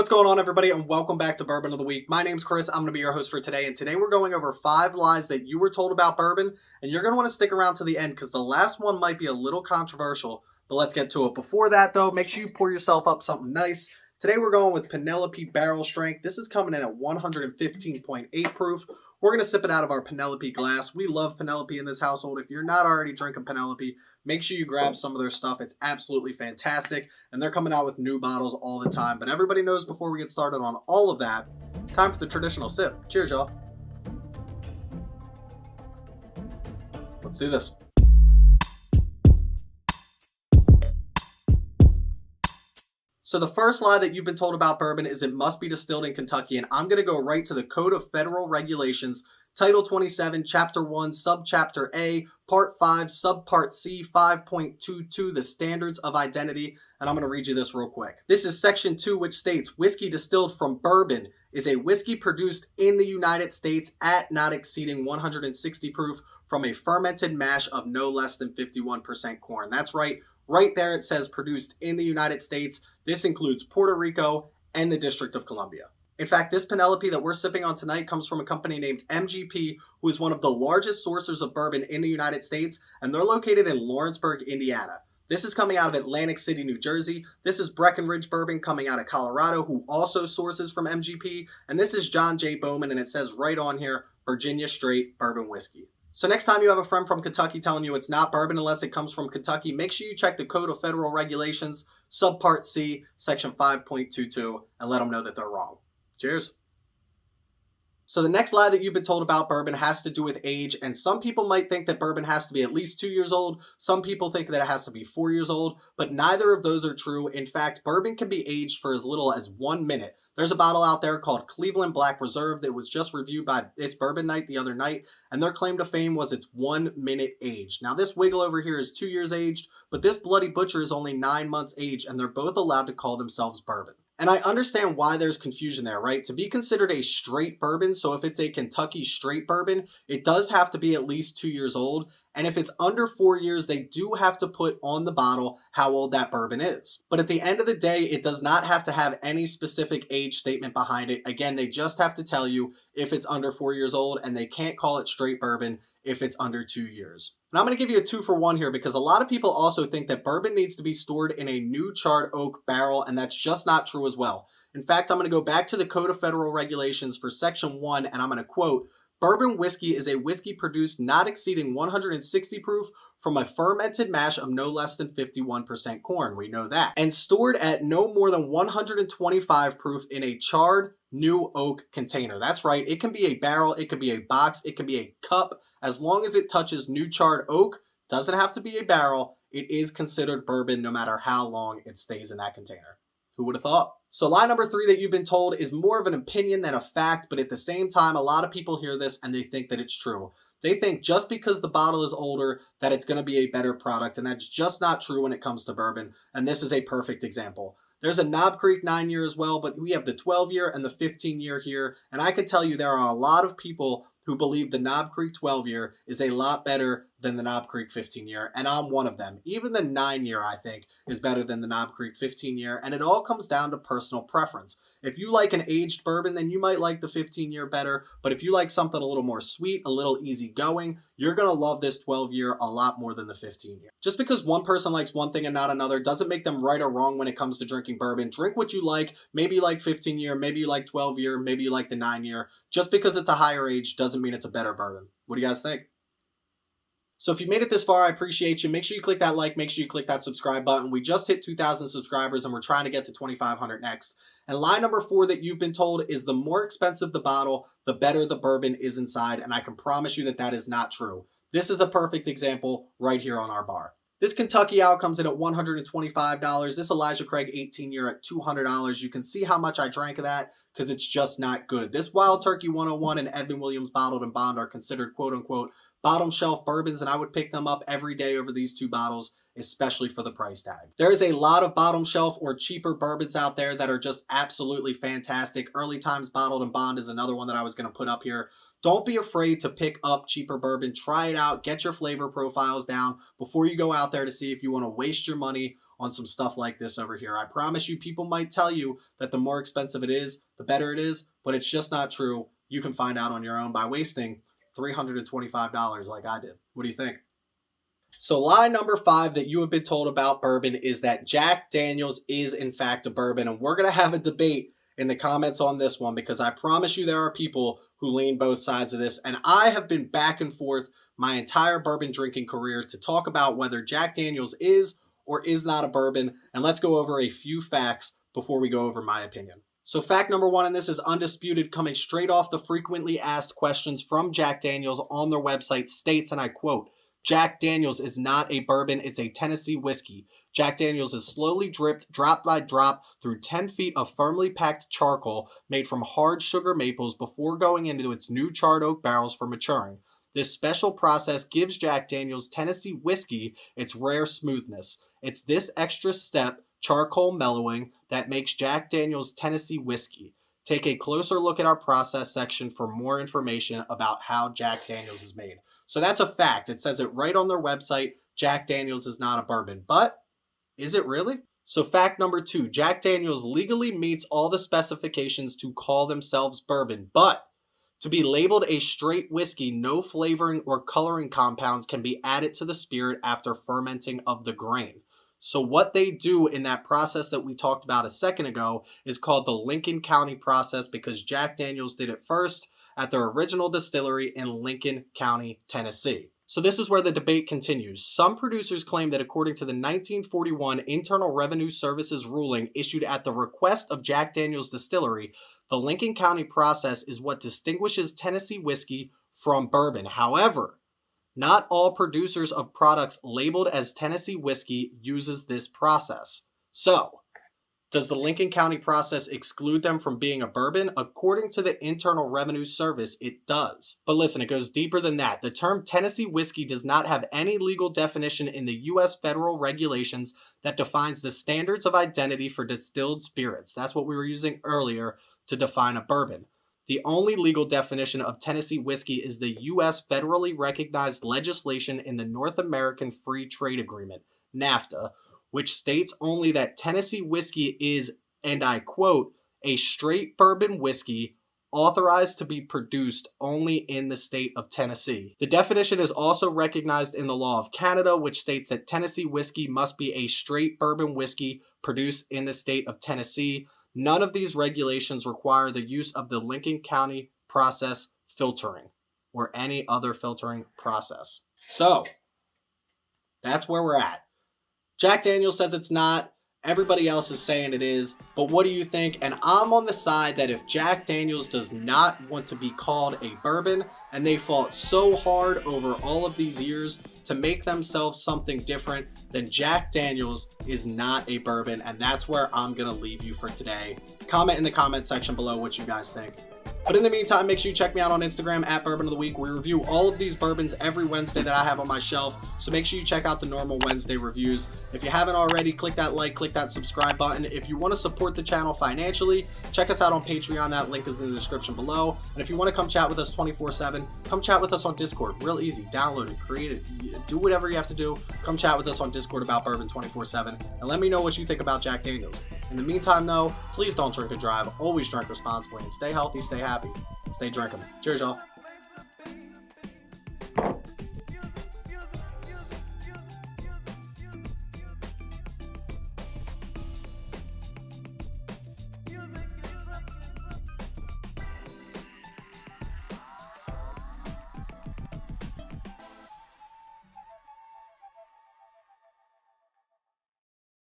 What's going on, everybody, and welcome back to Bourbon of the Week. My name's Chris. I'm going to be your host for today, and today we're going over 5 lies that you were told about bourbon, and you're going to want to stick around to the end because the last one might be a little controversial, but let's get to it. Before that, though, make sure you pour yourself up something nice. Today we're going with Penelope Barrel Strength. This is coming in at 115.8 proof. We're going to sip it out of our Penelope glass. We love Penelope in this household. If you're not already drinking Penelope, make sure you grab some of their stuff. It's absolutely fantastic, and they're coming out with new bottles all the time. But everybody knows before we get started on all of that, time for the traditional sip. Cheers, y'all. Let's do this. So the first lie that you've been told about bourbon is it must be distilled in Kentucky, and I'm going to go right to the Code of Federal Regulations, Title 27, Chapter 1, Subchapter A, Part 5, Subpart C, 5.22, the Standards of Identity, and I'm going to read you this real quick. This is Section 2, which states, whiskey distilled from bourbon is a whiskey produced in the United States at not exceeding 160 proof from a fermented mash of no less than 51% corn. That's right. Right there it says produced in the United States. This includes Puerto Rico and the District of Columbia. In fact, this Penelope that we're sipping on tonight comes from a company named MGP, who is one of the largest sourcers of bourbon in the United States, and they're located in Lawrenceburg, Indiana. This is coming out of Atlantic City, New Jersey. This is Breckenridge Bourbon coming out of Colorado, who also sources from MGP. And this is John J. Bowman, and it says right on here, Virginia Straight Bourbon Whiskey. So next time you have a friend from Kentucky telling you it's not bourbon unless it comes from Kentucky, make sure you check the Code of Federal Regulations, Subpart C, Section 5.22, and let them know that they're wrong. Cheers. So the next lie that you've been told about bourbon has to do with age, and some people might think that bourbon has to be at least 2 years old. Some people think that it has to be 4 years old, but neither of those are true. In fact, bourbon can be aged for as little as 1 minute. There's a bottle out there called Cleveland Black Reserve that was just reviewed by It's Bourbon Night the other night, and their claim to fame was it's 1 minute aged. Now this Wiggle over here is 2 years aged, but this Bloody Butcher is only 9 months aged, and they're both allowed to call themselves bourbon. And I understand why there's confusion there, right? To be considered a straight bourbon, so if it's a Kentucky straight bourbon, it does have to be at least 2 years old. And if it's under 4 years, they do have to put on the bottle how old that bourbon is. But at the end of the day, it does not have to have any specific age statement behind it. Again, they just have to tell you if it's under 4 years old, and they can't call it straight bourbon if it's under 2 years. And I'm going to give you a 2-for-1 here because a lot of people also think that bourbon needs to be stored in a new charred oak barrel, and that's just not true as well. In fact, I'm going to go back to the Code of Federal Regulations for Section 1, and I'm going to quote, bourbon whiskey is a whiskey produced not exceeding 160 proof from a fermented mash of no less than 51% corn. We know that. And stored at no more than 125 proof in a charred new oak container. That's right. It can be a barrel, it could be a box, it could be a cup. As long as it touches new charred oak, doesn't have to be a barrel, it is considered bourbon no matter how long it stays in that container. Who would have thought? So lie number 3 that you've been told is more of an opinion than a fact, but at the same time, a lot of people hear this and they think that it's true. They think just because the bottle is older that it's going to be a better product, and that's just not true when it comes to bourbon, and this is a perfect example. There's a Knob Creek 9-year as well, but we have the 12-year and the 15-year here, and I can tell you there are a lot of people who believe the Knob Creek 12-year is a lot better than the Knob Creek 15-year, and I'm one of them. Even the 9-year, I think, is better than the Knob Creek 15-year, and it all comes down to personal preference. If you like an aged bourbon, then you might like the 15-year better, but if you like something a little more sweet, a little easygoing, you're going to love this 12-year a lot more than the 15-year. Just because one person likes one thing and not another doesn't make them right or wrong when it comes to drinking bourbon. Drink what you like. Maybe you like 15-year, maybe you like 12-year, maybe you like the 9-year. Just because it's a higher age doesn't mean it's a better bourbon. What do you guys think? So if you made it this far, I appreciate you. Make sure you click that like, make sure you click that subscribe button. We just hit 2,000 subscribers and we're trying to get to 2,500 next. And lie number 4 that you've been told is the more expensive the bottle, the better the bourbon is inside. And I can promise you that that is not true. This is a perfect example right here on our bar. This Kentucky Owl comes in at $125. This Elijah Craig 18-year at $200. You can see how much I drank of that because it's just not good. This Wild Turkey 101 and Edmund Williams Bottled and Bond are considered quote-unquote bottom shelf bourbons, and I would pick them up every day over these 2 bottles, especially for the price tag. There is a lot of bottom shelf or cheaper bourbons out there that are just absolutely fantastic. Early Times Bottled and Bond is another one that I was going to put up here. Don't be afraid to pick up cheaper bourbon. Try it out. Get your flavor profiles down before you go out there to see if you want to waste your money on some stuff like this over here. I promise you, people might tell you that the more expensive it is, the better it is, but it's just not true. You can find out on your own by wasting $325 like I did. What do you think? So lie number 5 that you have been told about bourbon is that Jack Daniel's is in fact a bourbon. And we're going to have a debate in the comments on this one, because I promise you there are people who lean both sides of this. And I have been back and forth my entire bourbon drinking career to talk about whether Jack Daniel's is or is not a bourbon. And let's go over a few facts before we go over my opinion. So fact number 1, and this is undisputed, coming straight off the frequently asked questions from Jack Daniel's on their website, states, and I quote, Jack Daniel's is not a bourbon, it's a Tennessee whiskey. Jack Daniel's is slowly dripped, drop by drop, through 10 feet of firmly packed charcoal made from hard sugar maples before going into its new charred oak barrels for maturing. This special process gives Jack Daniel's Tennessee whiskey its rare smoothness. It's this extra step, charcoal mellowing, that makes Jack Daniel's Tennessee whiskey. Take a closer look at our process section for more information about how Jack Daniel's is made. So that's a fact. It says it right on their website. Jack Daniel's is not a bourbon. But is it really? So fact number 2, Jack Daniel's legally meets all the specifications to call themselves bourbon. But to be labeled a straight whiskey, no flavoring or coloring compounds can be added to the spirit after fermenting of the grain. So what they do in that process that we talked about a second ago is called the Lincoln County process, because Jack Daniel's did it first at their original distillery in Lincoln County, Tennessee. So this is where the debate continues. Some producers claim that according to the 1941 Internal Revenue Service's ruling issued at the request of Jack Daniel's Distillery, the Lincoln County process is what distinguishes Tennessee whiskey from bourbon. However, not all producers of products labeled as Tennessee whiskey uses this process. So, does the Lincoln County process exclude them from being a bourbon? According to the Internal Revenue Service, it does. But listen, it goes deeper than that. The term Tennessee whiskey does not have any legal definition in the U.S. federal regulations that defines the standards of identity for distilled spirits. That's what we were using earlier to define a bourbon. The only legal definition of Tennessee whiskey is the U.S. federally recognized legislation in the North American Free Trade Agreement, NAFTA, which states only that Tennessee whiskey is, and I quote, a straight bourbon whiskey authorized to be produced only in the state of Tennessee. The definition is also recognized in the law of Canada, which states that Tennessee whiskey must be a straight bourbon whiskey produced in the state of Tennessee. None of these regulations require the use of the Lincoln County process filtering or any other filtering process. So, that's where we're at. Jack Daniel's says it's not. Everybody else is saying it is. But what do you think? And I'm on the side that if Jack Daniel's does not want to be called a bourbon, and they fought so hard over all of these years to make themselves something different, then Jack Daniel's is not a bourbon. And that's where I'm going to leave you for today. Comment in the comment section below what you guys think. But in the meantime, make sure you check me out on Instagram at Bourbon of the Week. We review all of these bourbons every Wednesday that I have on my shelf. So make sure you check out the normal Wednesday reviews. If you haven't already, click that like, click that subscribe button. If you want to support the channel financially, check us out on Patreon. That link is in the description below. And if you want to come chat with us 24/7, come chat with us on Discord. Real easy. Download it, create it, do whatever you have to do. Come chat with us on Discord about bourbon 24/7. And let me know what you think about Jack Daniel's. In the meantime, though, please don't drink and drive. Always drink responsibly and stay healthy, stay happy. Stay drinking. Cheers, y'all.